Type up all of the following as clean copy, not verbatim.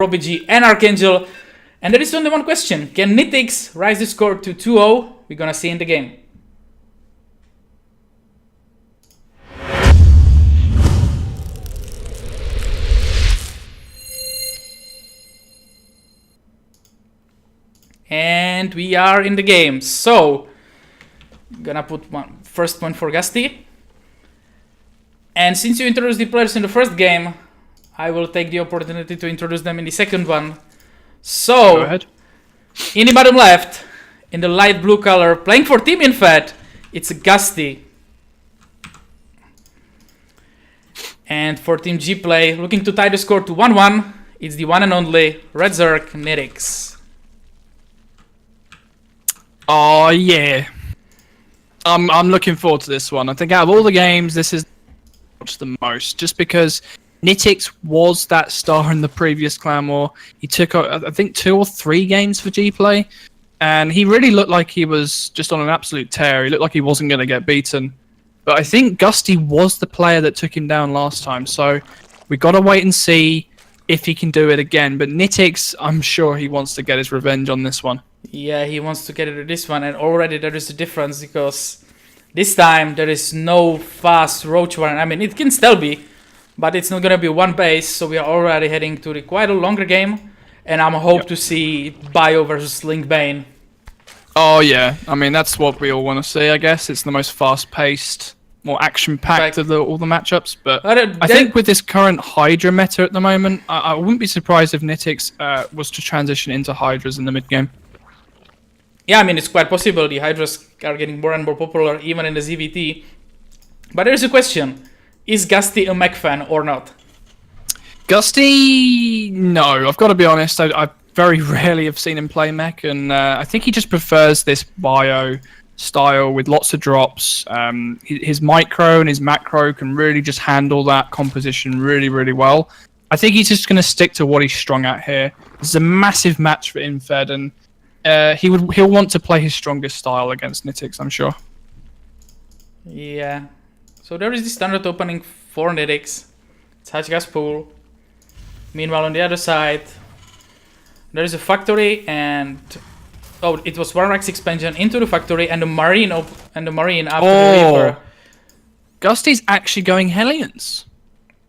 Prodigy and Archangel. And there is only one question. Can Nitix rise the score to 2-0? We're gonna see in the game. And we are in the game. So, gonna put first point for GuSty. And since you introduced the players in the first game, I will take the opportunity to introduce them in the second one. So, go ahead. In the bottom left, in the light blue color, playing for Team INFED, it's GuSty. And for Team GPlay, looking to tie the score to 1-1, it's the one and only Rozvrh Nitix. Oh yeah, I'm looking forward to this one. I think out of all the games, this is the most, just because Nitix was that star in the previous clan war. He took, I think, 2 or 3 games for GPlay, and he really looked like he was just on an absolute tear. He looked like he wasn't going to get beaten. But I think GuSty was the player that took him down last time, so we got to wait and see if he can do it again. But Nitix, I'm sure he wants to get his revenge on this one. Yeah, he wants to get it to this one, and already there is a difference, because this time there is no fast roach one. I mean, it can still be, but it's not gonna be one base, so we are already heading to quite a longer game, and I'm hope to see Bio versus Link Bane. Oh yeah, I mean that's what we all want to see. I guess it's the most fast-paced, more action-packed of all the matchups. But I think with this current Hydra meta at the moment, I wouldn't be surprised if Nitix was to transition into Hydras in the mid game. Yeah, I mean, it's quite possible. The Hydras are getting more and more popular, even in the ZVT. But there's a question. Is GuSty a mech fan or not? GuSty, no. I've got to be honest. I very rarely have seen him play mech, and I think he just prefers this bio style with lots of drops. His micro and his macro can really just handle that composition really, really well. I think he's just going to stick to what he's strong at here. This is a massive match for INFED, and he'll want to play his strongest style against Nitix, I'm sure. Yeah. So there is the standard opening for Nitix. It's Hachgas pool. Meanwhile, on the other side, there is a factory, and it was 1-6 expansion into the factory, and the marine after the Reaper. GuSty's actually going Hellions.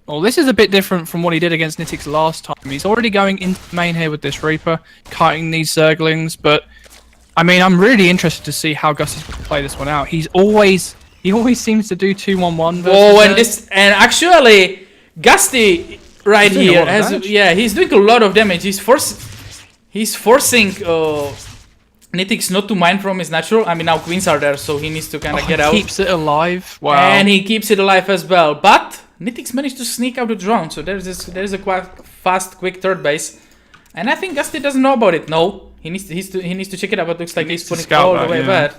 Well, this is a bit different from what he did against Nitix last time. He's already going into main here with this Reaper, cutting these Zerglings, but I mean, I'm really interested to see how GuSty's going to play this one out. He always seems to do 2-1-1. And actually, GuSty right here he's doing a lot of damage. He's forcing Nitix not to mine from his natural. I mean, now queens are there, so he needs to kind of get out. He keeps it alive. Wow. And he keeps it alive as well, but Nitix managed to sneak out the drone, so there's a quite fast, quick third base, and I think GuSty doesn't know about it. No, he needs to check it out. But it looks like he's putting it all the way bad.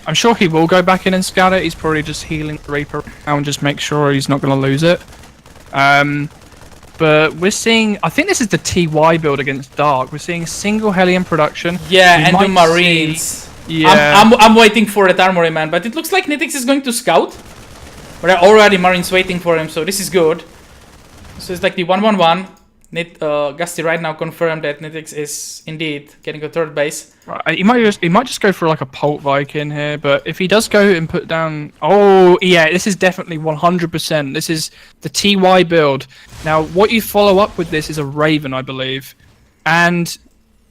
I'm sure he will go back in and scout it. He's probably just healing the Reaper and just make sure he's not going to lose it. But we're seeing, I think this is the TY build against Dark. We're seeing single Hellion production. Yeah, and the Marines. I'm waiting for that Armory Man, but it looks like Nitix is going to scout. But there are already Marines waiting for him, so this is good. So it's like the 1-1-1. GuSty right now confirmed that Nitix is indeed getting a third base. Right, he might just go for like a Pult Viking here, but if he does go and put down... Oh, yeah, this is definitely 100%. This is the TY build. Now, what you follow up with this is a Raven, I believe. And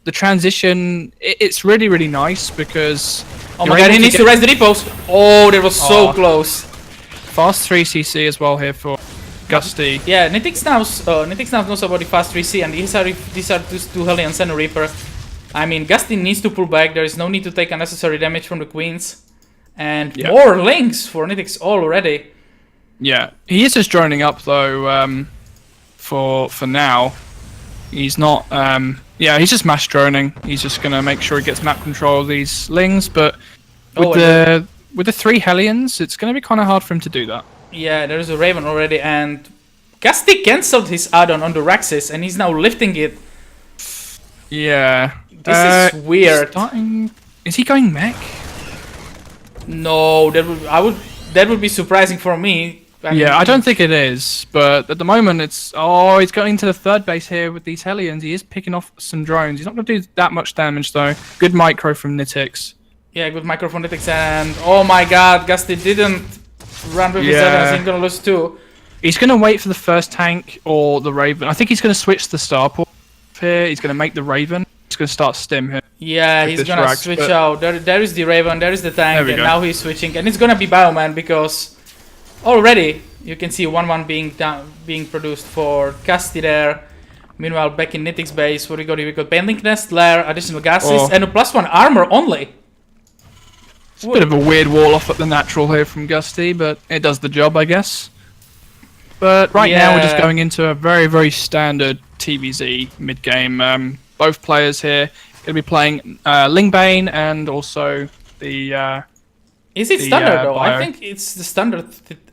the transition, it's really, really nice because... Oh my god, he needs to raise the repos. Oh, that was so close. Fast 3cc as well here for GuSty. Yeah, Nitix now knows about the fast 3c, and these are two Hellions and a Reaper. I mean, GuSty needs to pull back. There is no need to take unnecessary damage from the queens. And more links for Nitix already. Yeah, he is just droning up though. For now, he's not. He's just mass droning. He's just gonna make sure he gets map control of these lings, but with the 3 Hellions, it's going to be kind of hard for him to do that. Yeah, there's a Raven already, and GuSty cancelled his add-on on the Raxus, and he's now lifting it. Yeah. This is weird. Is he going mech? No, that would be surprising for me. I don't think it is, but at the moment it's... Oh, he's going to the third base here with these Hellions. He is picking off some drones. He's not going to do that much damage, though. Good micro from Nitix. Yeah, good micro from Nitix, and... Oh my god, GuSty didn't run with his Evans. He's going to lose 2. He's going to wait for the first tank or the Raven. I think he's going to switch the Starport here. He's going to make the Raven. He's going to start stim here. Yeah, he's going to switch out. There is the Raven, there is the tank, and now he's switching. And it's going to be Bioman because already you can see 1-1 being produced for GuSty there. Meanwhile, back in Nitix base, what we got? We got Painlink Nest, Lair, additional gases, and a +1 armor only. It's a bit of a weird wall off at the natural here from GuSty, but it does the job, I guess. But right now we're just going into a very, very standard TVZ mid-game. Both players here going to be playing Lingbane and also the... Is it standard though? I think it's the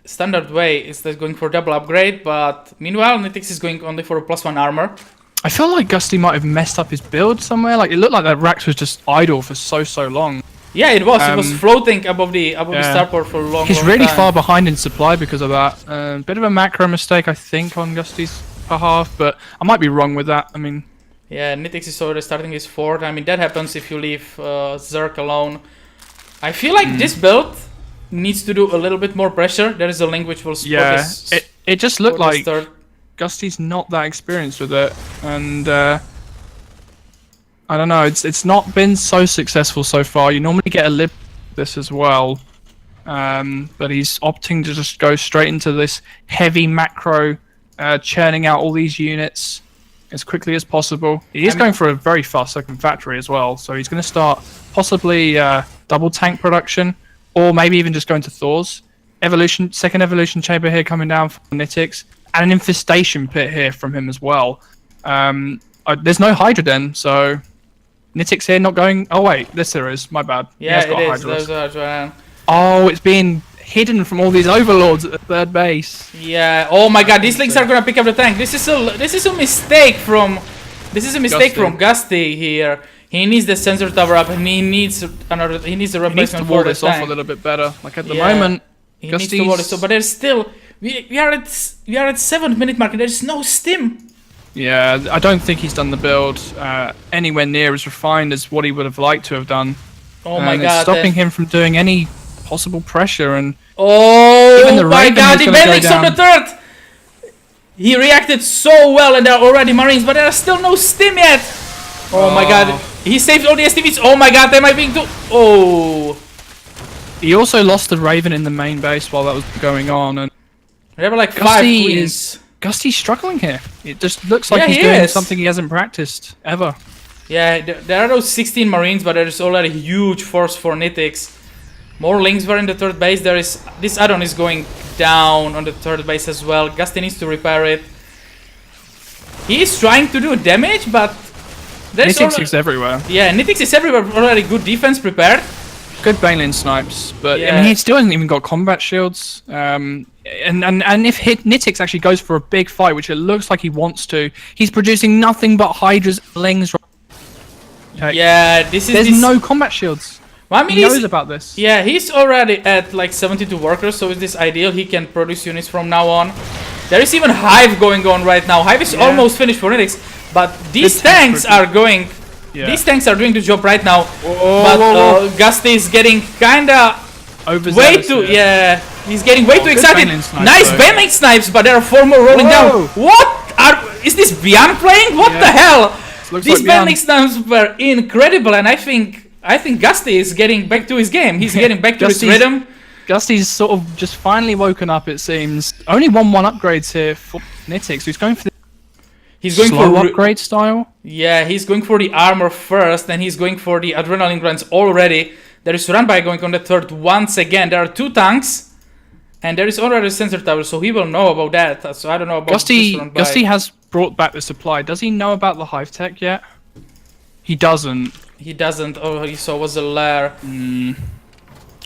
standard way. Is that going for double upgrade, but meanwhile Nitix is going only for a +1 armor. I feel like GuSty might have messed up his build somewhere. Like it looked like that Rax was just idle for so long. Yeah, it was. It was floating above the starport for a long He's long really time. far behind in supply because of that. Bit of a macro mistake, I think, on GuSty's behalf, but I might be wrong with that. I mean, yeah, Nitix is already starting his 4th. I mean, that happens if you leave Zerk alone. I feel like this build needs to do a little bit more pressure. There is a link which will support this. It just looked like GuSty's not that experienced with it, and I don't know. It's not been so successful so far. You normally get a lib this as well, but he's opting to just go straight into this heavy macro, churning out all these units as quickly as possible. He is going for a very fast second factory as well, so he's going to start possibly double tank production, or maybe even just going to Thor's. Second evolution chamber here coming down from Nitix, and an infestation pit here from him as well. There's no Hydra Den, so Nitix here not going... Oh wait, this there is, my bad. Yeah, it is. Oh, it's being hidden from all these overlords at the third base. Yeah, oh my god, these links are gonna pick up the tank. This is a mistake from... from GuSty here. He needs the sensor tower up, and he needs a replacement for the tank. He needs to wall this off a little bit better. Like at the moment, he needs to wall this off, but there's still... We are at 7th minute mark and there's no stim. Yeah, I don't think he's done the build anywhere near as refined as what he would have liked to have done. Oh my god. It's stopping him from doing any possible pressure, and oh my god, the Bendix on the third! He reacted so well, and there are already Marines, but there are still no stim yet! Oh my god, he saved all the STVs. Oh my god, am I being too... Oh! He also lost the Raven in the main base while that was going on, and there were like 5 queens. GuSty's struggling here. It just looks like he's doing something he hasn't practiced ever. Yeah, there are those 16 Marines, but there is already a huge force for Nitix. More links were in the third base. There is this add-on is going down on the third base as well. GuSty needs to repair it. He is trying to do damage, but Nitix is everywhere. Yeah, Nitix is everywhere. Already good defense prepared. Good Banelin snipes, but I mean, he still hasn't even got combat shields. And if Nitix actually goes for a big fight, which it looks like he wants to, he's producing nothing but Hydras, Lings. Yeah, there's no combat shields. Well, I mean, he knows about this. Yeah, he's already at like 72 workers, so is this ideal? He can produce units from now on. There is even Hive going on right now. Hive is almost finished for Nitix, but these tanks are going. Yeah. These tanks are doing the job right now. But GuSty is getting kinda way too. Yeah, he's getting way too excited. Nice Banelink snipes, but there are 4 more rolling down. What is this Bian playing? What the hell? These Banelink snipes were incredible, and I think GuSty is getting back to his game. He's getting back to his rhythm. GuSty's sort of just finally woken up, it seems. Only 1-1 upgrades here for Nitix. He's going for the slow upgrade style. Yeah, he's going for the armor first, and he's going for the adrenaline grants already. There is Runby going on the third once again. There are 2 tanks, and there is already a sensor tower, so he will know about that. So I don't know about GuSty has brought back the supply. Does he know about the Hive tech yet? He doesn't. He doesn't. All he saw was a lair. And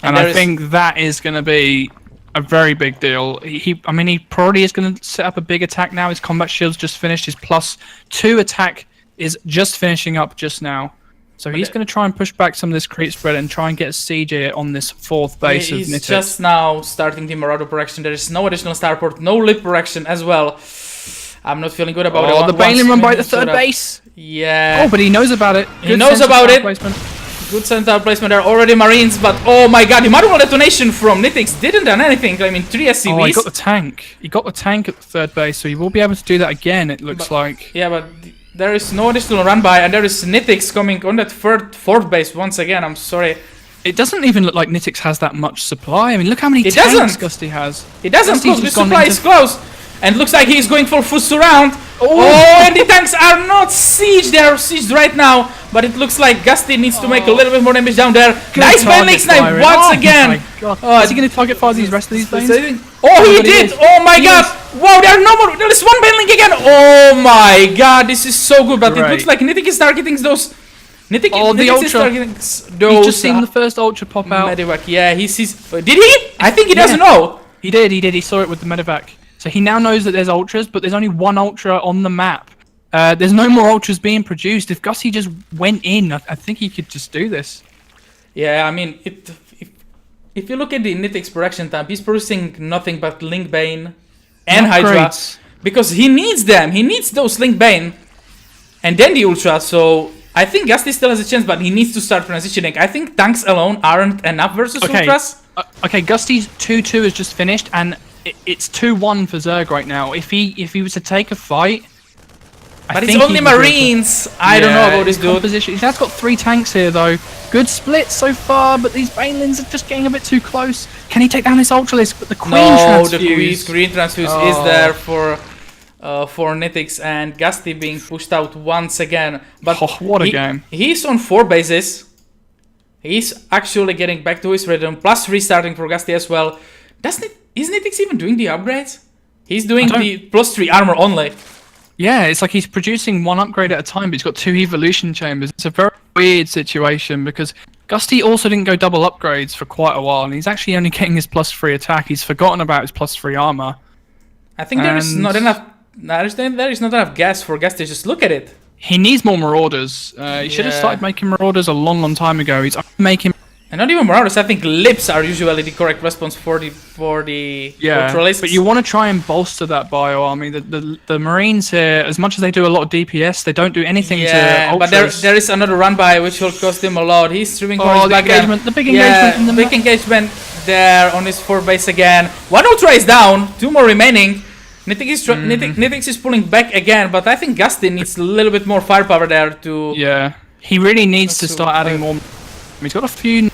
I think that is going to be a very big deal. I mean, he probably is going to set up a big attack now. His combat shield's just finished. His +2 attack is just finishing up just now. So he's going to try and push back some of this creep spread and try and get a CJ on this 4th base of Nitix. He's just now starting the Marauder production. There is no additional starport, no lip production as well. I'm not feeling good about it. Oh, the Baneling run by the 3rd base. Yeah. Oh, but he knows about it. He knows about it. Good center placement there. Already Marines, but oh my god, the multiple detonation from Nitix didn't do anything. I mean, 3 SCVs. Oh, he got the tank. He got the tank at the 3rd base, so he will be able to do that again, it looks like. Yeah, but there is no additional run by, and there is Nitix coming on that 4th base once again. I'm sorry. It doesn't even look like Nitix has that much supply. I mean, look how many tanks GuSty has. It doesn't. Look, the supply is close. And looks like he's going for full surround. Oh, and the tanks are not sieged. They are sieged right now. But it looks like GuSty needs to make a little bit more damage down there. Nice Baneling snipe once again. Is he going to target fire these rest of these Banes? Oh, he did. Oh my god. Wow, there are no more. There is one Baneling again. Oh my god, this is so good. But it looks like Nitix is targeting those. Nitix is targeting those. He's just seen the first ultra pop out. Medivac, yeah, he sees. Did he? I think he doesn't know. He did. He saw it with the Medivac. So he now knows that there's ultras, but there's only one ultra on the map. There's no more ultras being produced. If GuSty just went in, I think he could just do this. Yeah, I mean, if you look at the Nitix production tab, he's producing nothing but Link Bane and Hydra. Because he needs them. He needs those Link Bane. And then the Ultra. So I think GuSty still has a chance, but he needs to start transitioning. I think tanks alone aren't enough versus Ultras. Okay, GuSty's 2-2 has just finished, and it's 2-1 for Zerg right now. If he was to take a fight, but it's only Marines. I don't know about this dude. He has got 3 tanks here though. Good split so far, but these Banelings are just getting a bit too close. Can he take down this Ultralisk? But the Queen Transfuse. The Queen Transfuse is there for Nitix, and GuSty being pushed out once again. But what a game! He's on 4 bases. He's actually getting back to his rhythm. Plus restarting for GuSty as well. Is Nitix even doing the upgrades? He's doing the +3 armor only. Yeah, it's like he's producing 1 upgrade at a time, but he's got 2 evolution chambers. It's a very weird situation because GuSty also didn't go double upgrades for quite a while, and he's actually only getting his +3 attack. He's forgotten about his +3 armor. I think there is not enough. There is not enough gas for GuSty. Just look at it. He needs more Marauders. He should have started making Marauders a long time ago. He's making. And not even Marauders, I think lips are usually the correct response for the Ultralisks. But you want to try and bolster that bio army. The Marines here, as much as they do a lot of DPS, they don't do anything to Ultras. But there is another run by which will cost him a lot. He's streaming for his back engagement, the big engagement. The big engagement there on his 4 base again. 1 Ultra is down, 2 more remaining. Nitix is pulling back again, but I think GuSty needs a little bit more firepower there to... Yeah, he really needs to start adding more. He's got a few...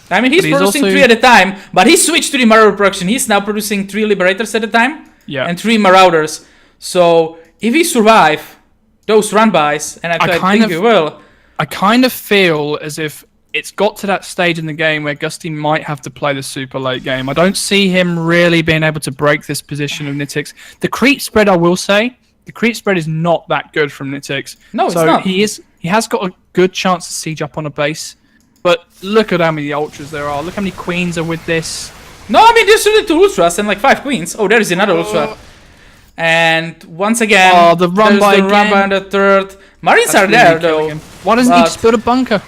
I mean, he's producing 3 at a time, but he switched to the Marauder production. He's now producing 3 Liberators at a time and 3 Marauders. So if he survive those run-bys, and I think he will... I kind of feel as if it's got to that stage in the game where GuSty might have to play the super late game. I don't see him really being able to break this position of Nitix. The creep spread, I will say, the creep spread is not that good from Nitix. No, it's not. He has got a good chance to siege up on a base. But look at how many Ultras there are. Look how many Queens are with this. No, I mean, there's only 2 Ultras and like 5 Queens. Oh, there is another Ultra. And once again, the run by on the 3rd. Marines are there, though. Why doesn't he just build a bunker?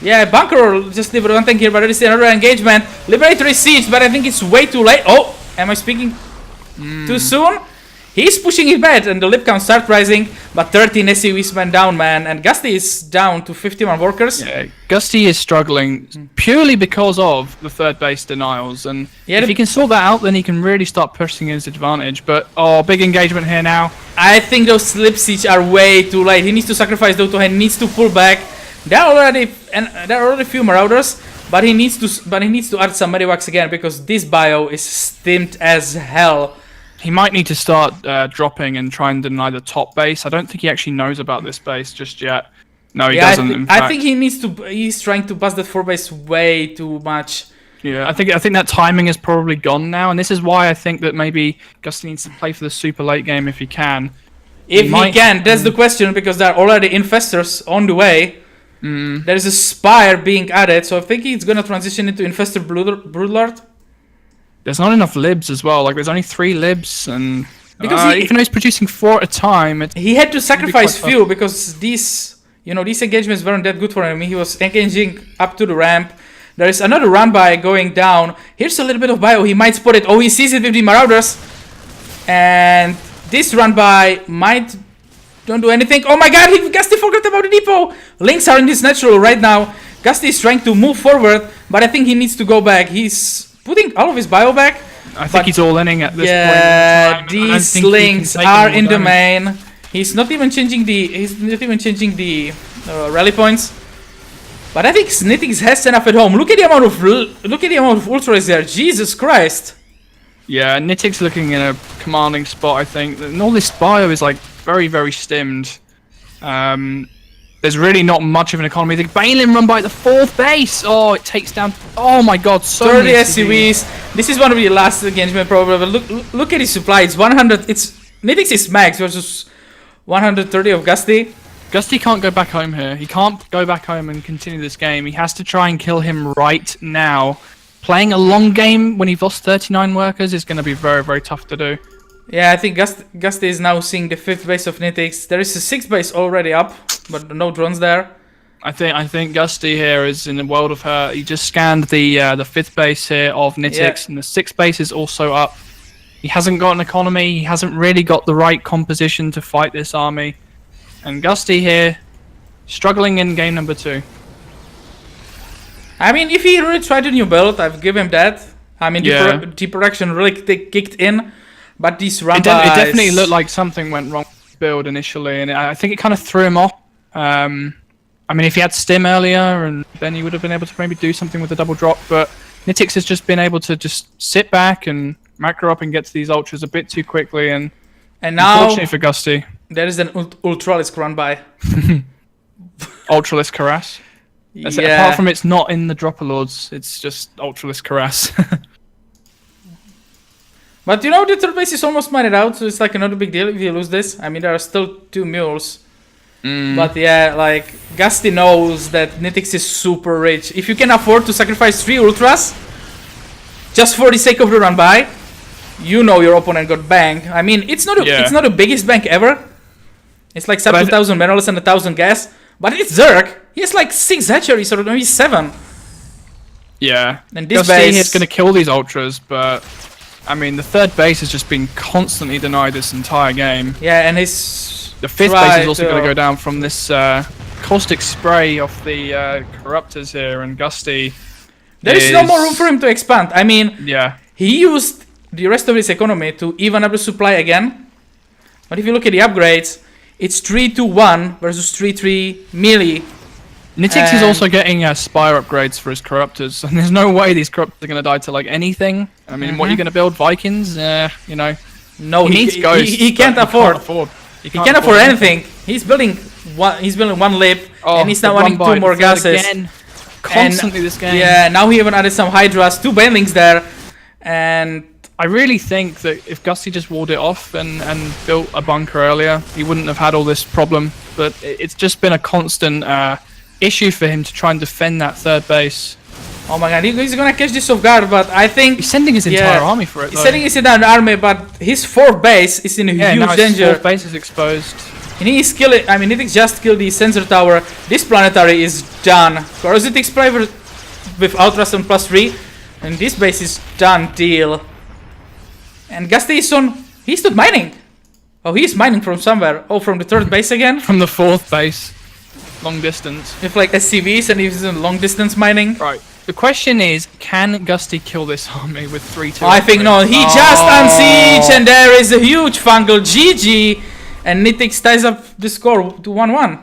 Yeah, bunker or just leave one thing here, but there is another engagement. Liberator is sieged, but I think it's way too late. Oh, am I speaking too soon? He's pushing it back, and the lip count starts rising, but 13 SCVs went down, man, and GuSty is down to 51 workers. Yeah, GuSty is struggling purely because of the 3rd base denials, and if he can sort that out, then he can really start pushing his advantage. But big engagement here now. I think those slip siege are way too late. He needs to sacrifice Doto, he needs to pull back. There are already a few Marauders, but he needs to add some Medivacs again because this bio is stimmed as hell. He might need to start dropping and try and deny the top base. I don't think he actually knows about this base just yet. No, he doesn't. I think he needs to. He's trying to bust that 4 base way too much. Yeah, I think that timing is probably gone now, and this is why I think that maybe GuSty needs to play for the super late game if he can. If he can, that's the question, because there are already infestors on the way. There is a Spire being added, so I think he's gonna transition into Infestor Broodlord. There's not enough libs as well. Like, there's only 3 libs, and even though he's producing 4 at a time, he had to sacrifice few because these, you know, these engagements weren't that good for him. He was engaging up to the ramp. There is another run by going down. Here's a little bit of bio. He might spot it. Oh, he sees it with the Marauders. And this run by might don't do anything. Oh my god, GuSty forgot about the depot. Links are in this natural right now. GuSty is trying to move forward, but I think he needs to go back. He's putting all of his bio back. I think he's all inning at this point. Yeah, these links are in the main. He's not even changing the rally points. But I think Nitix has enough at home. Look at the amount of ultras there. Jesus Christ. Yeah, Nitix looking in a commanding spot, I think. And all this bio is like very, very stimmed. There's really not much of an economy. The Balin run by the 4th base. Oh, it takes down. Oh my god, so 30 many SCVs. This is one of the last engagement probably. But look at his supply. It's 100. It's Nitix is max versus 130 of GuSty. GuSty can't go back home here. He can't go back home and continue this game. He has to try and kill him right now. Playing a long game when he's lost 39 workers is going to be very, very tough to do. Yeah, I think GuSty is now seeing the 5th base of Nitix. There is a 6th base already up, but no drones there. I think GuSty here is in the world of hurt. He just scanned the 5th base here of Nitix, and the 6th base is also up. He hasn't got an economy. He hasn't really got the right composition to fight this army. And GuSty here, struggling in game number 2. I mean, if he really tried a new build, I've given him that. I mean, the production really kicked in. But these run it definitely looked like something went wrong with the build initially. And I think it kind of threw him off. I mean, if he had stim earlier, and then he would have been able to maybe do something with the double drop. But Nitix has just been able to just sit back and macro up and get to these ultras a bit too quickly. And now, unfortunately for GuSty, there is an Ultralisk run by. Ultralisk Harass? Yeah. Apart from it's not in the Dropper Lords, it's just Ultralisk Harass. But you know, the 3rd base is almost mined out, so it's like another big deal if you lose this. I mean, there are still 2 mules. But yeah, like, GuSty knows that Nitix is super rich. If you can afford to sacrifice 3 ultras, just for the sake of the run by, you know your opponent got banged. I mean, it's not the biggest bank ever. It's like sub 2,000 minerals and 1,000 gas. But it's Zerg. He has like 6 hatcheries or maybe 7. Yeah. And this GuSty base is going to kill these ultras, but I mean, the 3rd base has just been constantly denied this entire game. Yeah, and the 5th base is also going to go down from this caustic spray off the corruptors here, and GuSty. There is no more room for him to expand. I mean, yeah, he used the rest of his economy to even up the supply again. But if you look at the upgrades, it's 3-2-1 versus 3-3 melee. Nitix is also getting spire upgrades for his corruptors, and there's no way these corruptors are going to die to like anything. I mean, what are you going to build? Vikings? You know. No, he needs ghosts. He can't afford. He can't afford anything. He's building one lip, and he's now running 2 more gases. Again. Constantly this game. Yeah, now he even added some Hydras, 2 banelings there, and I really think that if GuSty just walled it off and built a bunker earlier, he wouldn't have had all this problem. But it's just been a constant issue for him to try and defend that 3rd base. Oh my god, he's gonna catch this off guard, but I think he's sending his entire army for it. He's sending his entire army, but his 4th base is in a huge now danger. His 4th base is exposed. And he's killing. I mean, Nitix just killed the sensor tower. This planetary is done. Corrosive spray with ultras on +3, and this base is done deal. And GuSty is on. He's not mining. Oh, he's mining from somewhere. Oh, from the 3rd base again. From the 4th base. Long distance. With like SCVs, and he's in long distance mining. Right. The question is, can GuSty kill this army with 3-2? I think no. He just unsiege, and there is a huge fungal GG, and Nitix ties up the score to 1-1.